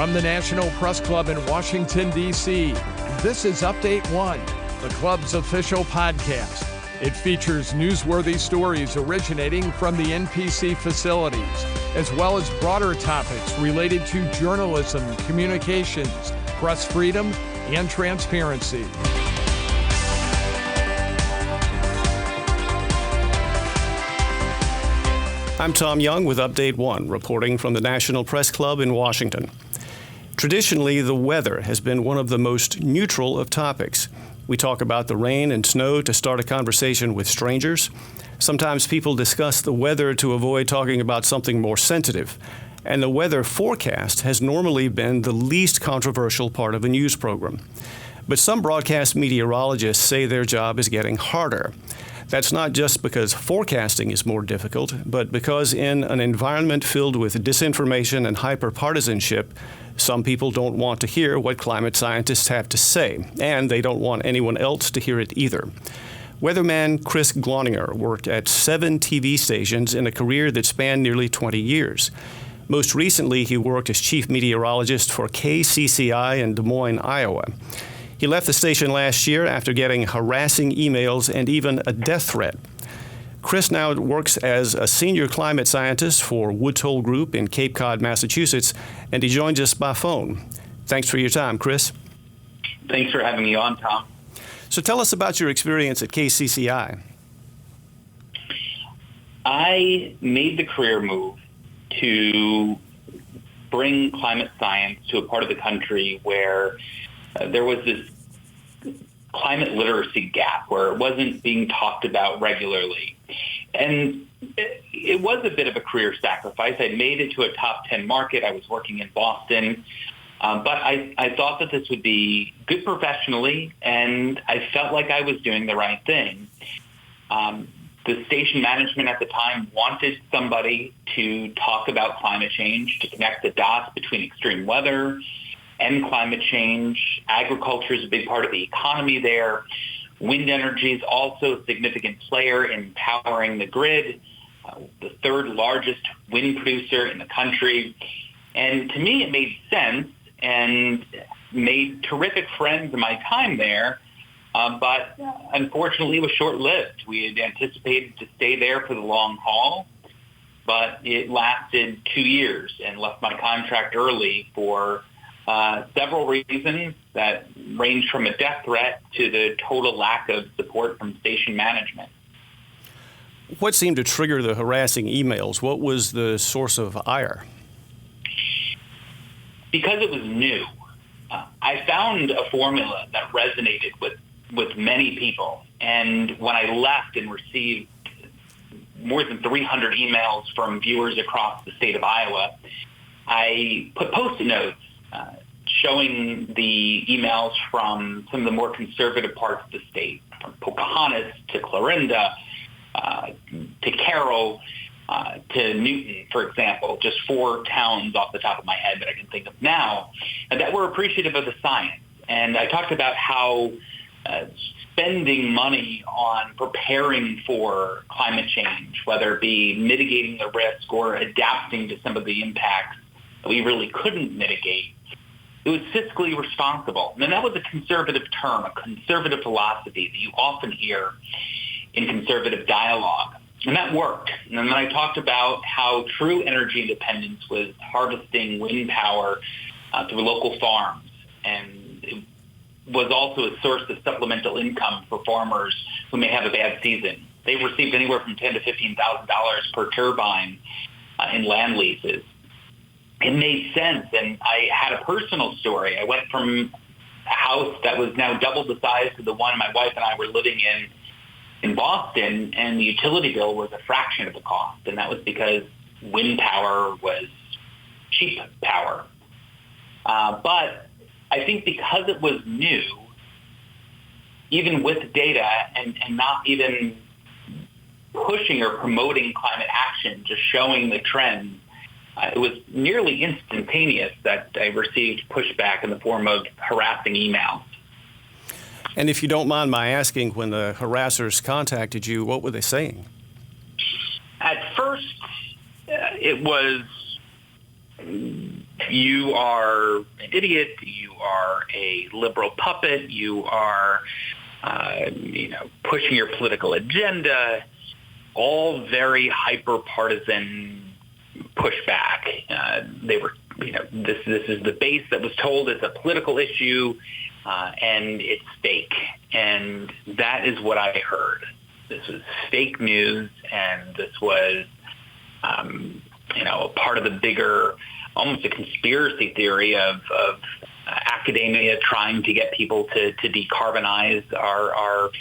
From the National Press Club in Washington, D.C., this is Update One, the club's official podcast. It features newsworthy stories originating from the NPC facilities, as well as broader topics related to journalism, communications, press freedom, and transparency. I'm Tom Young with Update One, reporting from the National Press Club in Washington. Traditionally, the weather has been one of the most neutral of topics. We talk about the rain and snow to start a conversation with strangers. Sometimes people discuss the weather to avoid talking about something more sensitive. And the weather forecast has normally been the least controversial part of a news program. But some broadcast meteorologists say their job is getting harder. That's not just because forecasting is more difficult, but because in an environment filled with disinformation and hyperpartisanship, some people don't want to hear what climate scientists have to say, and they don't want anyone else to hear it either. Weatherman Chris Gloninger worked at 7 TV stations in a career that spanned nearly 20 years. Most recently, he worked as chief meteorologist for KCCI in Des Moines, Iowa. He left the station last year after getting harassing emails and even a death threat. Chris now works as a senior climate scientist for Woods Hole Group in Cape Cod, Massachusetts, and he joins us by phone. Thanks for your time, Chris. Thanks for having me on, Tom. So tell us about your experience at KCCI. I made the career move to bring climate science to a part of the country where there was this climate literacy gap where it wasn't being talked about regularly. And it was a bit of a career sacrifice. I made it to a top 10 market. I was working in Boston. But I thought that this would be good professionally, and I felt like I was doing the right thing. The station management at the time wanted somebody to talk about climate change, to connect the dots between extreme weather and climate change. Agriculture is a big part of the economy there. Wind energy is also a significant player in powering the grid, the third largest wind producer in the country. And to me, it made sense and made terrific friends in my time there. But unfortunately, it was short-lived. We had anticipated to stay there for the long haul, but it lasted 2 years and left my contract early for several reasons that range from a death threat to the total lack of support from station management. What seemed to trigger the harassing emails? What was the source of ire? Because it was new, I found a formula that resonated with many people. And when I left and received more than 300 emails from viewers across the state of Iowa, I put Post-it notes showing the emails from some of the more conservative parts of the state, from Pocahontas to Clarinda to Carroll to Newton, for example, just 4 towns off the top of my head that I can think of now, and that were appreciative of the science. And I talked about how spending money on preparing for climate change, whether it be mitigating the risk or adapting to some of the impacts that we really couldn't mitigate, it was fiscally responsible. And that was a conservative term, a conservative philosophy that you often hear in conservative dialogue. And that worked. And then I talked about how true energy independence was harvesting wind power through local farms. And it was also a source of supplemental income for farmers who may have a bad season. They received anywhere from $10,000 to $15,000 per turbine in land leases. It made sense, and I had a personal story. I went from a house that was now double the size to the one my wife and I were living in Boston, and the utility bill was a fraction of the cost, and that was because wind power was cheap power. But I think because it was new, even with data and not even pushing or promoting climate action, just showing the trends, it was nearly instantaneous that I received pushback in the form of harassing emails. And if you don't mind my asking, when the harassers contacted you, what were they saying? At first, it was you are an idiot, you are a liberal puppet, you are, pushing your political agenda, all very hyper-partisan pushback. They were, this is the base that was told it's a political issue, and it's fake. And that is what I heard. This was fake news, and this was, a part of the bigger, almost a conspiracy theory of academia trying to get people to decarbonize our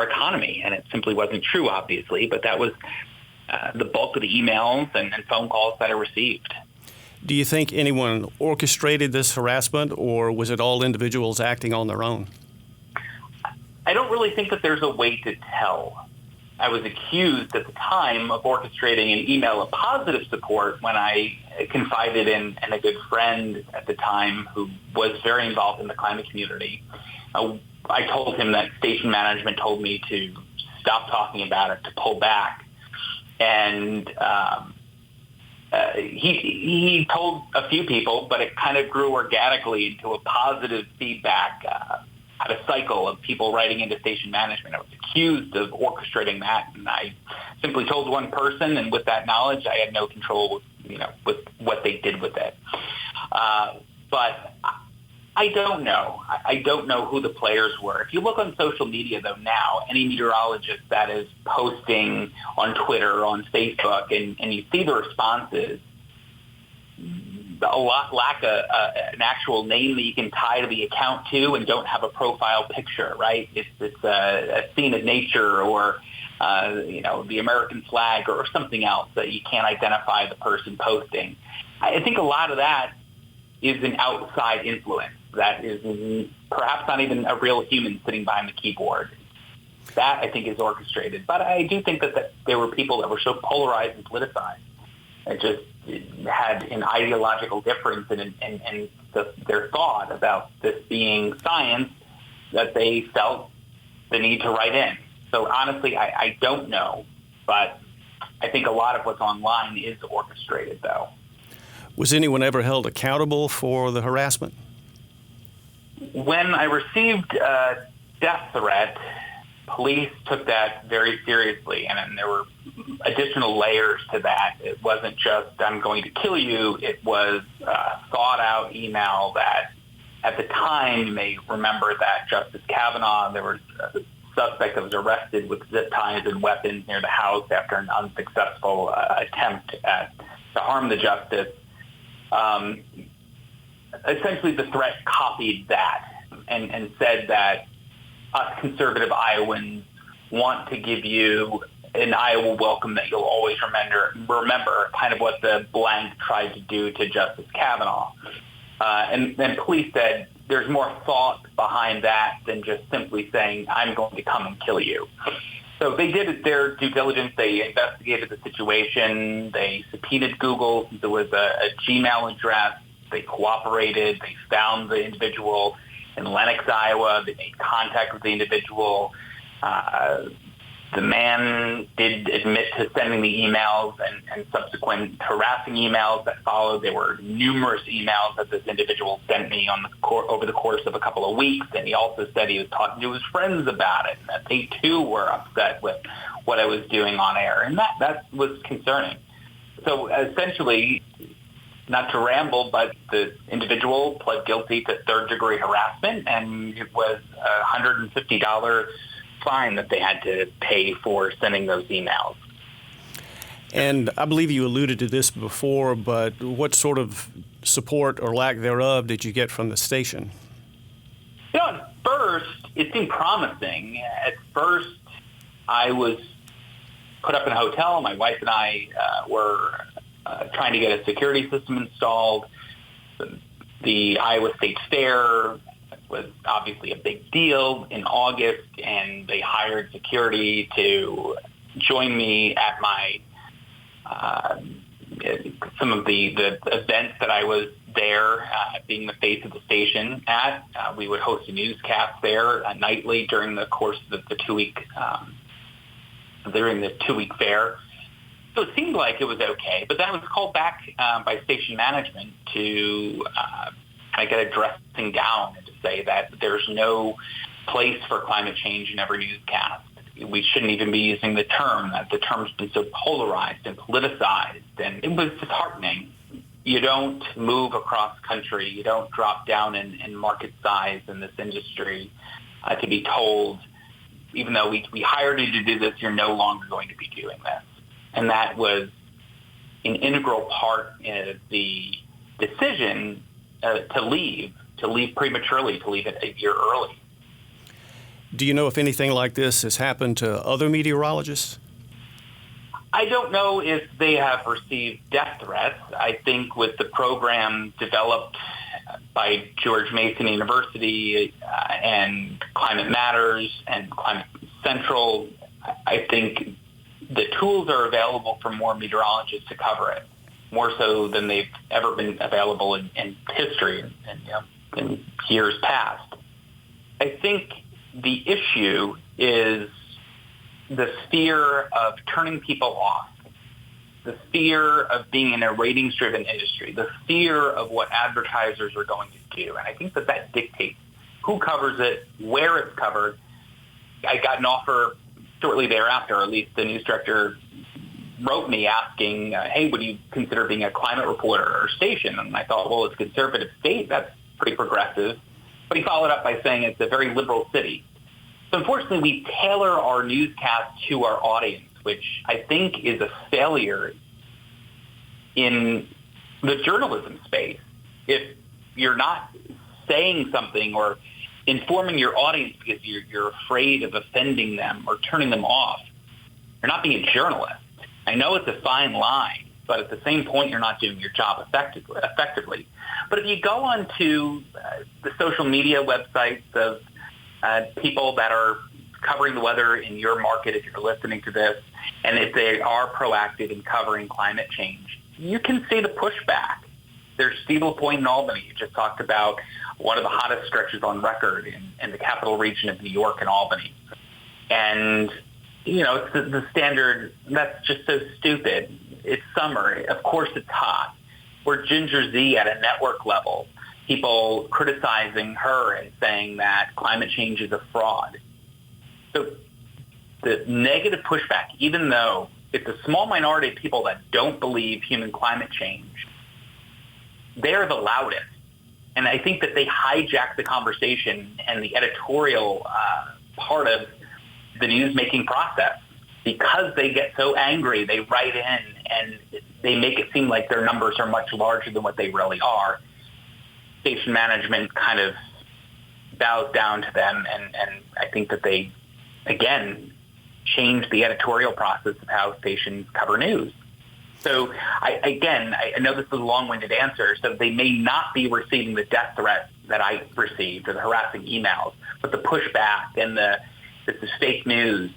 economy. And it simply wasn't true, obviously, but that was the bulk of the emails and phone calls that I received. Do you think anyone orchestrated this harassment, or was it all individuals acting on their own? I don't really think that there's a way to tell. I was accused at the time of orchestrating an email of positive support when I confided in a good friend at the time who was very involved in the climate community. I told him that station management told me to stop talking about it, to pull back. And he told a few people, but it kind of grew organically into a positive feedback had a cycle of people writing into station management. I was accused of orchestrating that, and I simply told one person, and with that knowledge, I had no control, with what they did with it. But I don't know. I don't know who the players were. If you look on social media, though, now, any meteorologist that is posting on Twitter or on Facebook, and you see the responses, a lot lack an actual name that you can tie to the account to and don't have a profile picture, right? It's a scene of nature or, the American flag or something else that you can't identify the person posting. I think a lot of that is an outside influence that is perhaps not even a real human sitting behind the keyboard. That, I think, is orchestrated. But I do think that there were people that were so polarized and politicized. It just had an ideological difference in their thought about this being science that they felt the need to write in. So honestly, I don't know, but I think a lot of what's online is orchestrated, though. Was anyone ever held accountable for the harassment? When I received a death threat, police took that very seriously, and there were additional layers to that. It wasn't just, I'm going to kill you. It was a thought-out email that, at the time, you may remember that Justice Kavanaugh, there was a suspect that was arrested with zip ties and weapons near the house after an unsuccessful attempt to harm the justice. Essentially, the threat copied that and said that us conservative Iowans want to give you an Iowa welcome that you'll always remember kind of what the blank tried to do to Justice Kavanaugh. And then police said there's more thought behind that than just simply saying, I'm going to come and kill you. So they did their due diligence. They investigated the situation. They subpoenaed Google since it was a Gmail address. They cooperated. They found the individual in Lenox, Iowa. They made contact with the individual. The man did admit to sending the emails and subsequent harassing emails that followed. There were numerous emails that this individual sent me over the course of a couple of weeks, and he also said he was talking to his friends about it, and that they too were upset with what I was doing on air, and that was concerning. So essentially, not to ramble, but the individual pled guilty to third-degree harassment, and it was a $150 fine that they had to pay for sending those emails. And I believe you alluded to this before, but what sort of support or lack thereof did you get from the station? At first, it seemed promising. At first, I was put up in a hotel. My wife and I were trying to get a security system installed. The Iowa State Fair was obviously a big deal in August, and they hired security to join me at my some of the events that I was there, being the face of the station at. We would host a newscast there nightly during the course of the 2 week during the 2 week fair. So it seemed like it was okay, but then I was called back by station management to kind of get a dressing down and to say that there's no place for climate change in every newscast. We shouldn't even be using the term, that the term's been so polarized and politicized, and it was disheartening. You don't move across country, you don't drop down in market size in this industry to be told, even though we hired you to do this, you're no longer going to be doing this. And that was an integral part of the decision to leave prematurely, to leave it a year early. Do you know if anything like this has happened to other meteorologists? I don't know if they have received death threats. I think with the program developed by George Mason University and Climate Matters and Climate Central, I think the tools are available for more meteorologists to cover it, more so than they've ever been available in history and in years past. I think the issue is the fear of turning people off, the fear of being in a ratings-driven industry, the fear of what advertisers are going to do. And I think that dictates who covers it, where it's covered. I got an offer shortly thereafter, or at least the news director wrote me asking, hey, would you consider being a climate reporter or station? And I thought, well, it's a conservative state. That's pretty progressive. But he followed up by saying it's a very liberal city. So unfortunately, we tailor our newscast to our audience, which I think is a failure in the journalism space. If you're not saying something or informing your audience because you're afraid of offending them or turning them off, you're not being a journalist. I know it's a fine line, but at the same point, you're not doing your job effectively. But if you go onto the social media websites of people that are covering the weather in your market, if you're listening to this, and if they are proactive in covering climate change, you can see the pushback. There's Steeple Point in Albany. You just talked about one of the hottest stretches on record in the capital region of New York and Albany. And, it's the standard, that's just so stupid. It's summer. Of course it's hot. We're Ginger Z at a network level. People criticizing her and saying that climate change is a fraud. So the negative pushback, even though it's a small minority of people that don't believe human climate change, they're the loudest. And I think that they hijack the conversation and the editorial part of the news-making process. Because they get so angry, they write in and they make it seem like their numbers are much larger than what they really are. Station management kind of bows down to them, and I think that they, again, change the editorial process of how stations cover news. So, I know this is a long-winded answer, so they may not be receiving the death threat that I received or the harassing emails, but the pushback and this is fake news,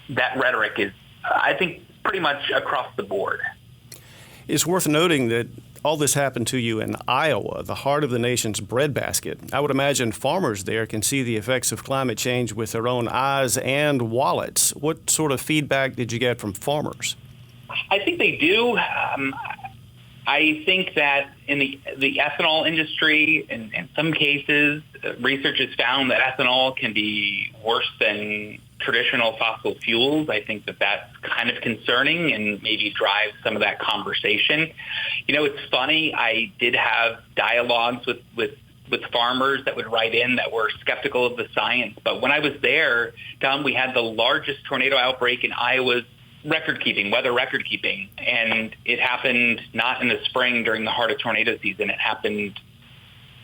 that rhetoric is, I think, pretty much across the board. It's worth noting that all this happened to you in Iowa, the heart of the nation's breadbasket. I would imagine farmers there can see the effects of climate change with their own eyes and wallets. What sort of feedback did you get from farmers? I think they do. I think that in the ethanol industry, in some cases, research has found that ethanol can be worse than traditional fossil fuels. I think that that's kind of concerning and maybe drives some of that conversation. It's funny. I did have dialogues with farmers that would write in that were skeptical of the science. But when I was there, Tom, we had the largest tornado outbreak in Iowa's weather record keeping. And it happened not in the spring during the heart of tornado season. It happened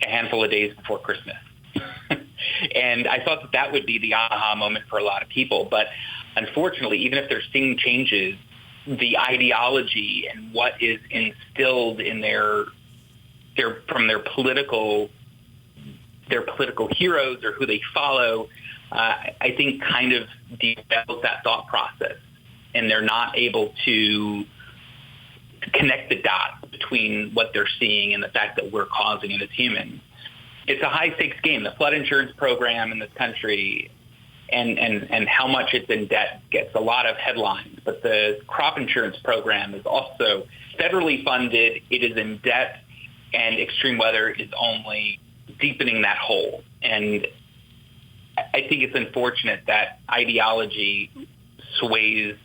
a handful of days before Christmas. And I thought that would be the aha moment for a lot of people. But unfortunately, even if they're seeing changes, the ideology and what is instilled in from their political heroes or who they follow, I think kind of derails that thought process. And they're not able to connect the dots between what they're seeing and the fact that we're causing it as humans. It's a high-stakes game. The flood insurance program in this country and how much it's in debt gets a lot of headlines. But the crop insurance program is also federally funded. It is in debt, and extreme weather is only deepening that hole. And I think it's unfortunate that ideology sways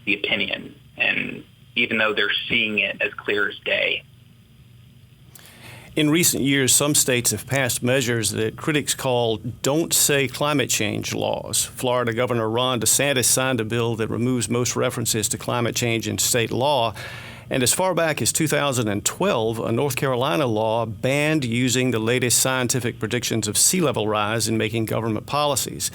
the opinion, and even though they're seeing it as clear as day. In recent years, some states have passed measures that critics call "don't say climate change" laws. Florida Governor Ron DeSantis signed a bill that removes most references to climate change in state law. And as far back as 2012, a North Carolina law banned using the latest scientific predictions of sea level rise in making government policies.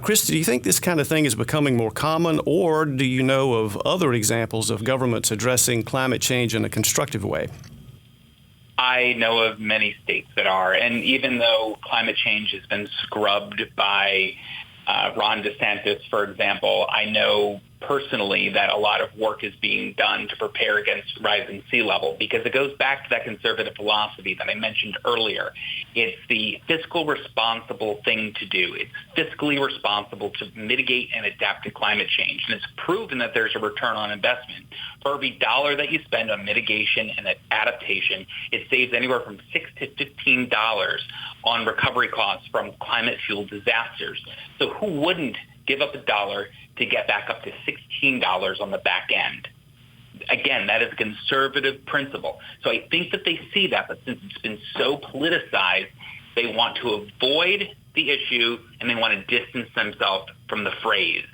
Chris, do you think this kind of thing is becoming more common, or do you know of other examples of governments addressing climate change in a constructive way? I know of many states that are, and even though climate change has been scrubbed by Ron DeSantis, for example, I know personally that a lot of work is being done to prepare against rising sea level, because it goes back to that conservative philosophy that I mentioned earlier. It's the fiscal responsible thing to do. It's fiscally responsible to mitigate and adapt to climate change. And it's proven that there's a return on investment. For every dollar that you spend on mitigation and adaptation, it saves anywhere from $6 to $15 on recovery costs from climate-fueled disasters. So who wouldn't give up a dollar to get back up to $16 on the back end? Again, that is a conservative principle. So I think that they see that, but since it's been so politicized, they want to avoid the issue and they want to distance themselves from the phrase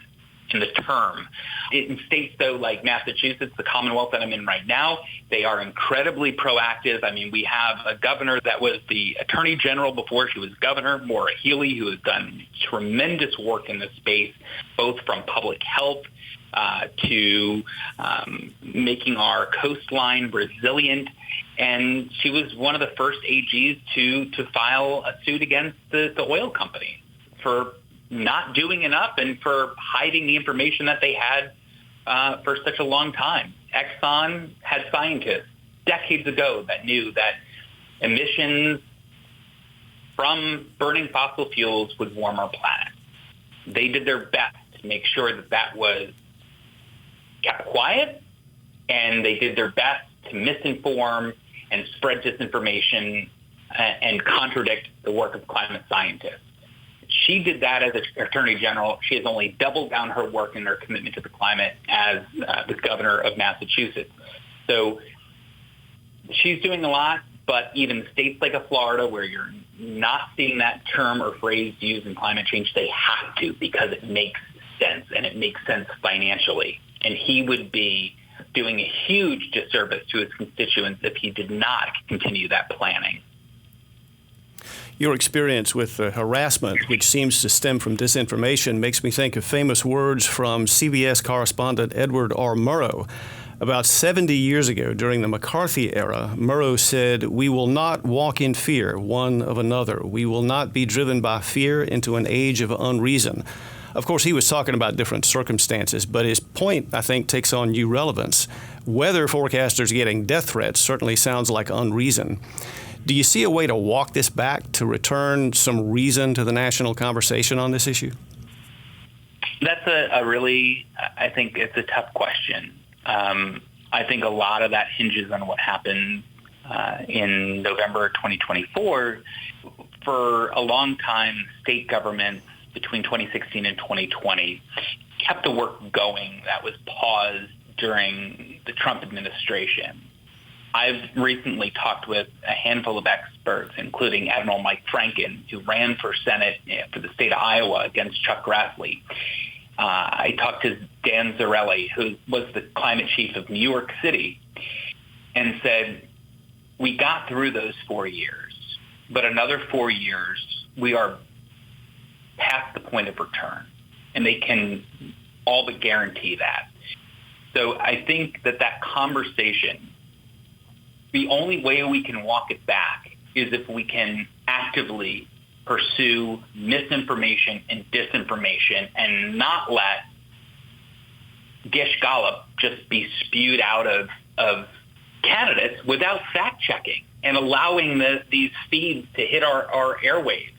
and the term. In states, though, like Massachusetts, the Commonwealth that I'm in right now, they are incredibly proactive. I mean, we have a governor that was the attorney general before she was governor, Maura Healey, who has done tremendous work in this space, both from public health to making our coastline resilient. And she was one of the first AGs to file a suit against the oil company for not doing enough and for hiding the information that they had for such a long time. Exxon had scientists decades ago that knew that emissions from burning fossil fuels would warm our planet. They did their best to make sure that that was kept quiet, and they did their best to misinform and spread disinformation and contradict the work of climate scientists. She did that as Attorney General. She has only doubled down her work and her commitment to the climate as the governor of Massachusetts. So she's doing a lot, but even states like Florida, where you're not seeing that term or phrase used in climate change, they have to, because it makes sense, and it makes sense financially. And he would be doing a huge disservice to his constituents if he did not continue that planning. Your experience with harassment, which seems to stem from disinformation, makes me think of famous words from CBS correspondent Edward R. Murrow. About 70 years ago, during the McCarthy era, Murrow said, "We will not walk in fear one of another. We will not be driven by fear into an age of unreason." Of course, he was talking about different circumstances, but his point, I think, takes on new relevance. Weather forecasters getting death threats certainly sounds like unreason. Do you see a way to walk this back, to return some reason to the national conversation on this issue? That's a really, I think it's a tough question. I think a lot of that hinges on what happened in November 2024. For a long time, state governments between 2016 and 2020 kept the work going that was paused during the Trump administration. I've recently talked with a handful of experts, including Admiral Mike Franken, who ran for Senate for the state of Iowa against Chuck Grassley. I talked to Dan Zarelli, who was the climate chief of New York City, and said, we got through those 4 years, but another 4 years, we are past the point of return, and they can all but guarantee that. So I think that conversation, the only way we can walk it back is if we can actively pursue misinformation and disinformation and not let Gish Gallop just be spewed out of candidates without fact-checking and allowing these feeds to hit our airwaves.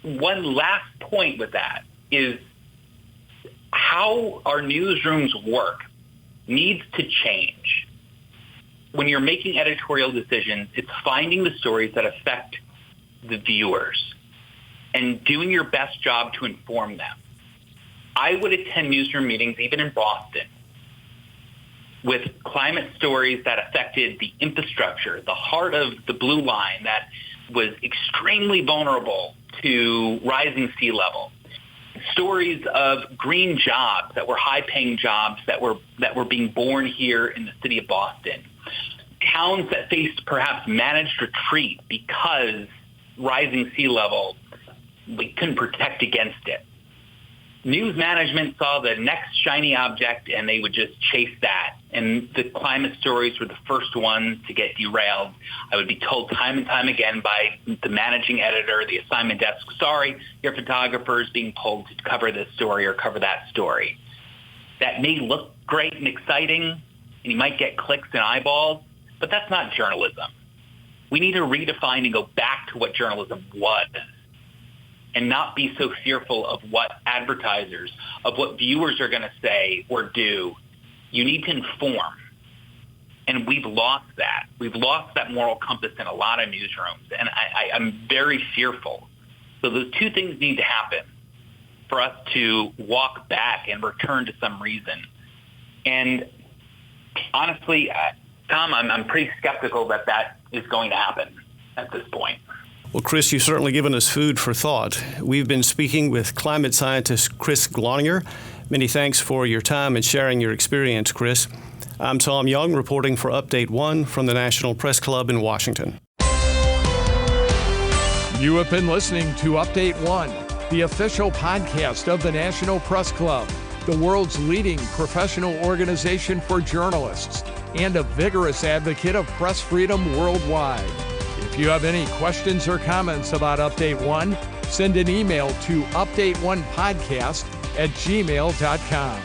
one last point with that is how our newsrooms work needs to change. When you're making editorial decisions, it's finding the stories that affect the viewers and doing your best job to inform them. I would attend newsroom meetings, even in Boston, with climate stories that affected the infrastructure, the heart of the blue line that was extremely vulnerable to rising sea level. Stories of green jobs that were high-paying jobs that were being born here in the city of Boston. Towns that faced perhaps managed retreat because rising sea level, we couldn't protect against it. News management saw the next shiny object and they would just chase that. And the climate stories were the first ones to get derailed. I would be told time and time again by the managing editor, the assignment desk, sorry, your photographer is being pulled to cover this story or cover that story. That may look great and exciting, and you might get clicks and eyeballs, but that's not journalism. We need to redefine and go back to what journalism was, and not be so fearful of what advertisers, of what viewers are going to say or do. You need to inform. And we've lost that. We've lost that moral compass in a lot of newsrooms. And I'm very fearful. So those two things need to happen for us to walk back and return to some reason. And honestly, Tom, I'm pretty skeptical that that is going to happen at this point. Well, Chris, you've certainly given us food for thought. We've been speaking with climate scientist Chris Gloninger. Many thanks for your time and sharing your experience, Chris. I'm Tom Young, reporting for Update 1 from the National Press Club in Washington. You have been listening to Update 1, the official podcast of the National Press Club, the world's leading professional organization for journalists and a vigorous advocate of press freedom worldwide. If you have any questions or comments about Update 1, send an email to update1podcast@gmail.com.